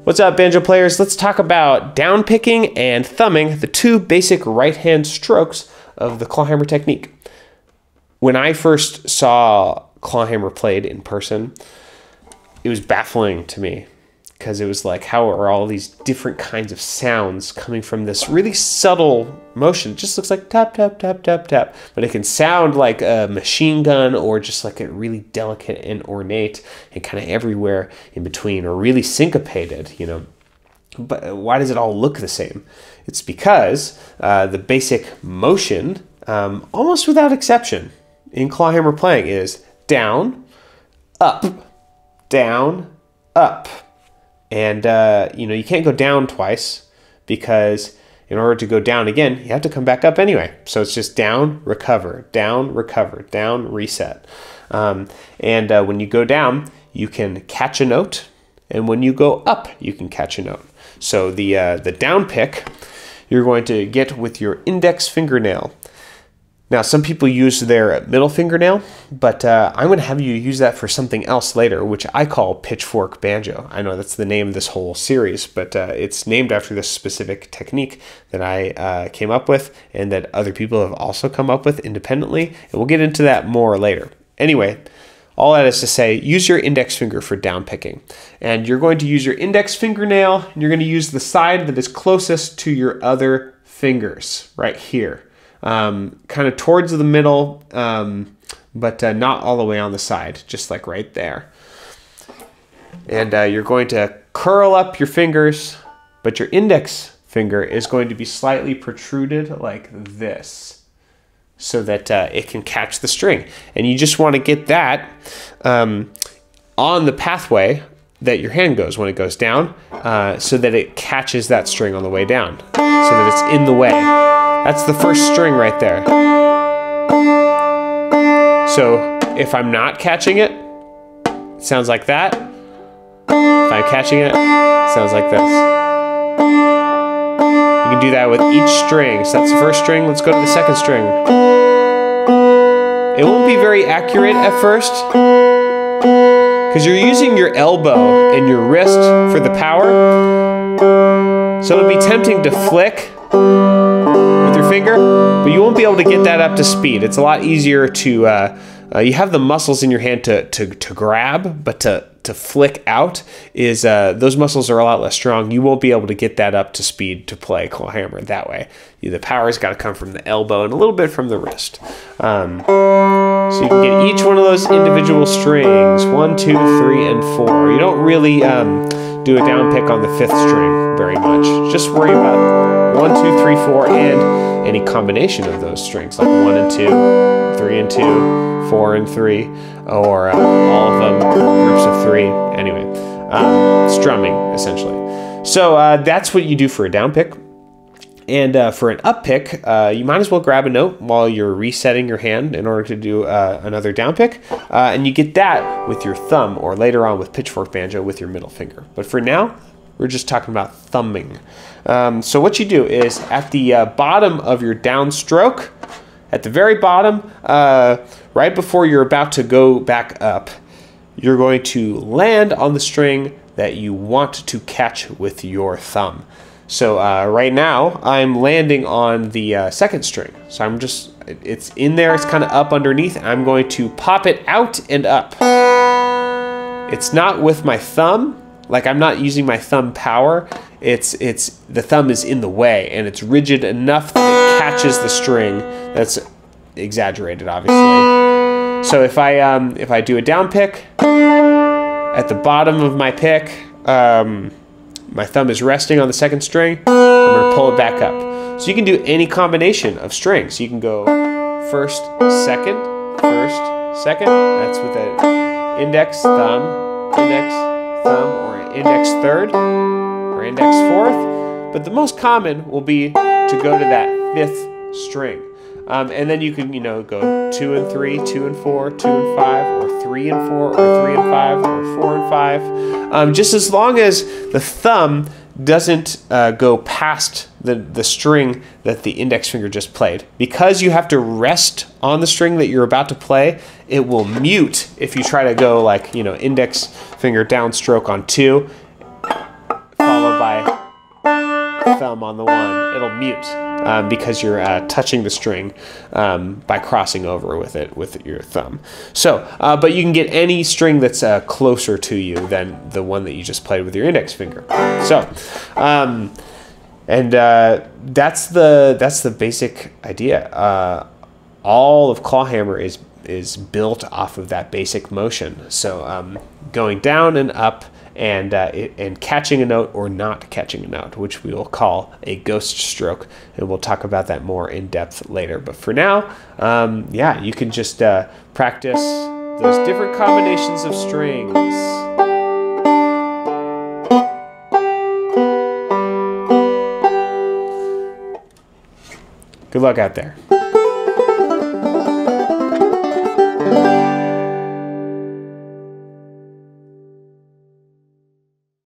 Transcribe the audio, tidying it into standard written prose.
What's up, banjo players? Let's talk about down picking and thumbing, the two basic right-hand strokes of the clawhammer technique. When I first saw clawhammer played in person, it was baffling to me because it was like, how are all these different kinds of sounds coming from this really subtle motion? It just looks like tap, tap, tap, tap, tap, but it can sound like a machine gun or just like a really delicate and ornate and kind of everywhere in between, or really syncopated, you know. But why does it all look the same? It's because the basic motion, almost without exception, in clawhammer playing is down, up, down, up. And, you know, you can't go down twice because in order to go down again, you have to come back up anyway. So it's just down, recover, down, reset. When you go down, you can catch a note. And when you go up, you can catch a note. So the down pick, you're going to get with your index fingernail. Now, some people use their middle fingernail, but I'm going to have you use that for something else later, which I call pitchfork banjo. I know that's the name of this whole series, but it's named after this specific technique that I came up with and that other people have also come up with independently, and we'll get into that more later. Anyway, all that is to say, use your index finger for down picking. And you're going to use your index fingernail, and you're going to use the side that is closest to your other fingers, right here. Kind of towards the middle, but not all the way on the side, just like right there. And you're going to curl up your fingers, but your index finger is going to be slightly protruded like this so that it can catch the string. And you just want to get that on the pathway that your hand goes when it goes down, so that it catches that string on the way down, so that it's in the way. That's the first string right there. So if I'm not catching it, it sounds like that. If I'm catching it, it sounds like this. You can do that with each string. So that's the first string. Let's go to the second string. It won't be very accurate at first because you're using your elbow and your wrist for the power. So it'll be tempting to flick with your finger, but you won't be able to get that up to speed. It's a lot easier to, you have the muscles in your hand to grab, but to flick out is, those muscles are a lot less strong. You won't be able to get that up to speed to play clawhammer that way. The power's got to come from the elbow and a little bit from the wrist. So you can get each one of those individual strings, 1, 2, 3, and 4. You don't really do a down pick on the 5th string very much. Just worry about 1, 2, 3, 4, and any combination of those strings, like 1 and 2, 3 and 2, 4 and 3, or all of them, groups of 3. Anyway, strumming, essentially. So that's what you do for a down pick. And for an up pick, you might as well grab a note while you're resetting your hand in order to do another down pick. And you get that with your thumb, or later on with pitchfork banjo with your middle finger. But for now, we're just talking about thumbing. So what you do is at the bottom of your downstroke, at the very bottom, right before you're about to go back up, you're going to land on the string that you want to catch with your thumb. So right now, I'm landing on the second string. So I'm just, it's in there, it's kind of up underneath. I'm going to pop it out and up. It's not with my thumb, like I'm not using my thumb power. It's the thumb is in the way, and it's rigid enough that it catches the string. That's exaggerated, obviously. So if I do a down pick, at the bottom of my pick, my thumb is resting on the second string. I'm going to pull it back up. So you can do any combination of strings. You can go first, second, That's with an index, thumb, or index third, or index fourth. But the most common will be to go to that 5th string. And then you can, you know, go 2 and 3, 2 and 4, 2 and 5, or 3 and 4, or 3 and 5, or 4 and 5. Just as long as the thumb doesn't go past the string that the index finger just played. Because you have to rest on the string that you're about to play, it will mute if you try to go like, you know, index finger downstroke on 2, thumb on the one, it'll mute because you're touching the string by crossing over with it with your thumb. So, but you can get any string that's closer to you than the one that you just played with your index finger. So, that's the basic idea. All of Clawhammer is built off of that basic motion. So going down and up, and catching a note or not catching a note, which we will call a ghost stroke, and we'll talk about that more in depth later. But for now, yeah, you can just practice those different combinations of strings. Good luck out there.